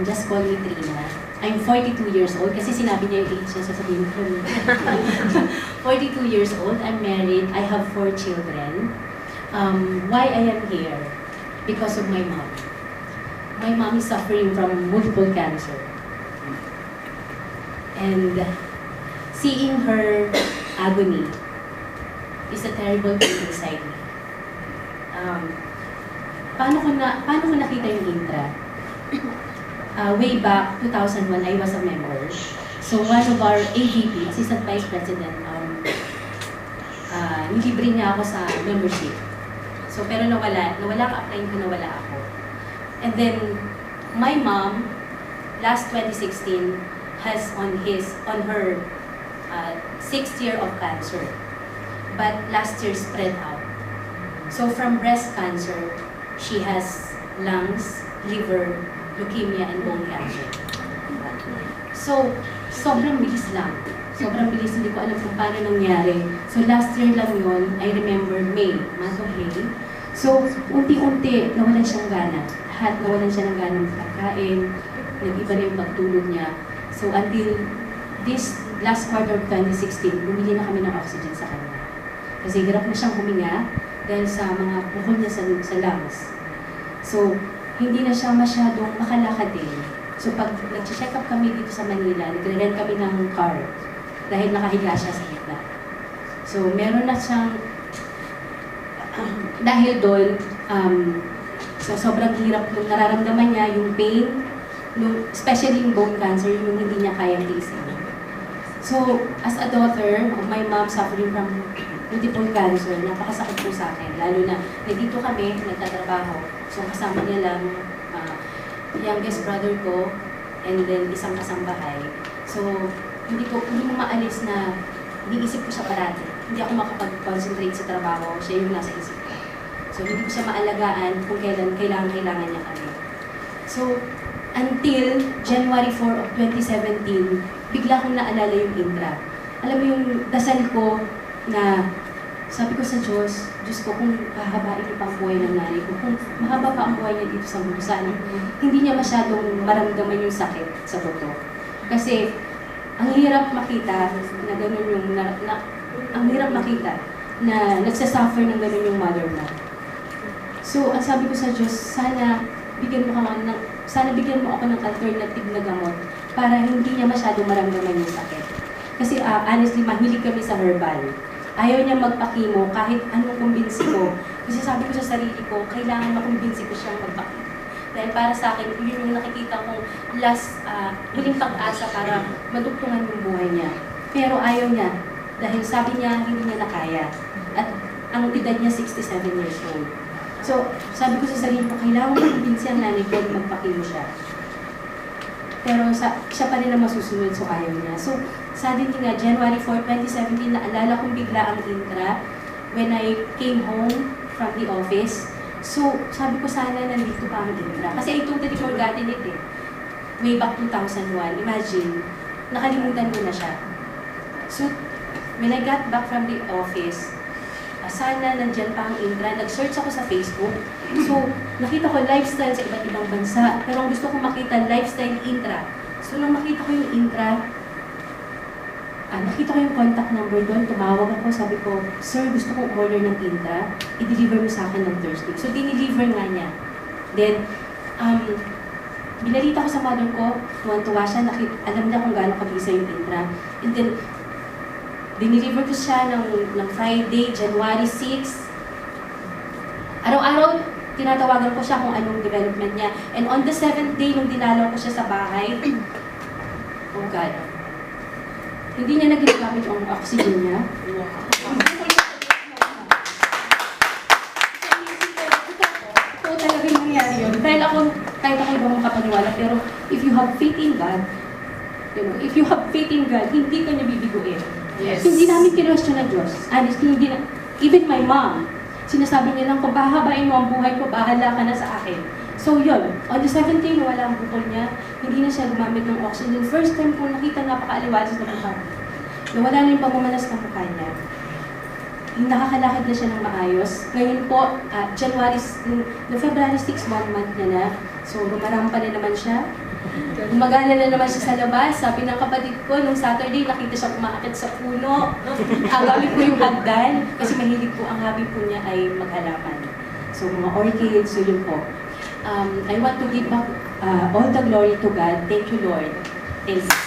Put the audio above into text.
Just call me Trina. I'm 42 years old kasi sinabi niya yung age niya, sasabihin ko. 42 years old, I'm married, I have 4 children. Why I am here? Because of my mom. My mom is suffering from multiple cancer. And seeing her agony is a terrible thing inside me. Paano ko nakita yung Intra? Way back 2001, I was a member. So one of our AVP, Assistant Vice President, nilibre niya ako sa membership. So pero nawala ka-apply ko, nawala ako. And then my mom, last 2016, has on her 6th year of cancer. But last year spread out. So from breast cancer, she has lungs, liver, leukemia, and bone cancer. So, sobrang bilis lang. Sobrang bilis, hindi ko alam kung paano nangyari. So, last year lang yun, I remember May, month of May. So, unti-unti, nawalan siyang gana. Lahat nawalan siya ng gana ng pagkain, nag-iba na yung pagtulog niya. So, until this last quarter of 2016, bumili na kami ng oxygen sa kanya. Kasi hirap na siyang huminga dahil sa mga bukol niya sa lungs. So, hindi na siya masyadong makalakad din. So pag nag-check up kami dito sa Manila, nagre-rent kami ng car dahil nakahiga siya sa gitna. So meron na siyang, dahil doon, so sobrang hirap nung nararamdaman niya yung pain, especially yung bone cancer, yung hindi niya kayang tiisin. So as a daughter of my mom suffering from multiple cancer, napakasakit po sa akin. Lalo na, nandito kami, nagtatrabaho. So, kasama niya lang youngest brother ko, and then isang kasambahay. So, hindi mo maalis na iniisip ko siya parati. Hindi ako makapag-concentrate sa trabaho, siya yung nasa isip ko. So, hindi ko siya maalagaan kung kailan kailangan niya kami. So, until January 4 of 2017, bigla kong naalala yung Intra. Alam mo yung dasal ko na sabi ko sa Diyos ko, kung hahabain niyo pa ang buhay ng nanay ko, kung mahaba pa ang buhay niya dito sa mundo, sana hindi niya masyadong maramdaman yung sakit sa buto. Kasi ang hirap makita na gano'n yung, ang hirap makita na nagsasuffer ng gano'n yung mother mo. So, ang sabi ko sa Diyos, sana bigyan mo ako ng alternative na gamot para hindi niya masyadong maramdaman yung sakit. Kasi honestly, mahilig kami sa herbal. Ayaw niya magpakimo kahit anong kumbinsi ko. Kasi sabi ko sa sarili ko, kailangan makumbinsi ko siyang magpakimo. Dahil para sa akin, yun yung nakikita kong huling pag-asa para madugtungan yung buhay niya. Pero ayaw niya. Dahil sabi niya, hindi niya nakaya. At ang edad niya, 67 years old. So, sabi ko sa sarili ko, kailangan makumbinsi ang nanay ko na magpakimo siya. Pero siya pa rin ang masusunod, so ayaw niya. So, suddenly nga, January 4, 2017, naalala kong bigla ang Intra when I came home from the office. So, sabi ko sana nandito pa ang Intra. Kasi I totally forgotten it eh. Way back 2001, imagine, nakalimutan ko na siya. So, when I got back from the office, sana nandyan pa ang Intra. Nag-search ako sa Facebook. So, nakita ko lifestyle sa iba't ibang bansa. Pero ang gusto ko makita, lifestyle Intra. So, nung makita ko yung Intra, nakita ko yung contact number doon, tumawag ako, sabi ko, Sir, gusto kong order ng Intra, i-deliver mo sa akin ng Thursday. So, dineliver nga niya. Then, binalita ko sa mother ko, tuwan-tuwa siya, alam niya kung gaano kabisa yung Intra. And then, dineliver ko siya ng Friday, January 6. Araw-araw, tinatawagan ko siya kung anong development niya. And on the 7th day, nung dinalaw ko siya sa bahay, oh God, hindi niya nag-gamit ang oxygen niya. So talaga yung nangyari yun. Dahil kahit ako ibang makapaniwala, pero if you have faith in God, if you have faith in God, hindi ka niya bibiguin. Yes. Hindi namin kinwestiyon na Diyos. Honestly, even my mom, sinasabi niya lang, kung bahabain mo ang buhay ko, bahala ka na sa akin. So yun, on the 7th day, nawala ang bukol niya, hindi na siya gumamit ng oxygen. First time ko nakita napaka-aliwalas na mukha. Nawala na yung pagmamalas ng mukha niya. Nakakalakad na siya ng maayos. Ngayon po, February 6, 1 month niya na. So, rumarampa na naman siya. Gumagana na naman siya sa labas. Sabi ng kapatid ko, nung Saturday, nakita siya kumakit sa puno. Ang gamit ko yung hagdan, kasi mahilig po, ang hobby po niya ay maghalaman. So, mga orchids, so yun po. I want to give back all the glory to God. Thank you, Lord. Thanks.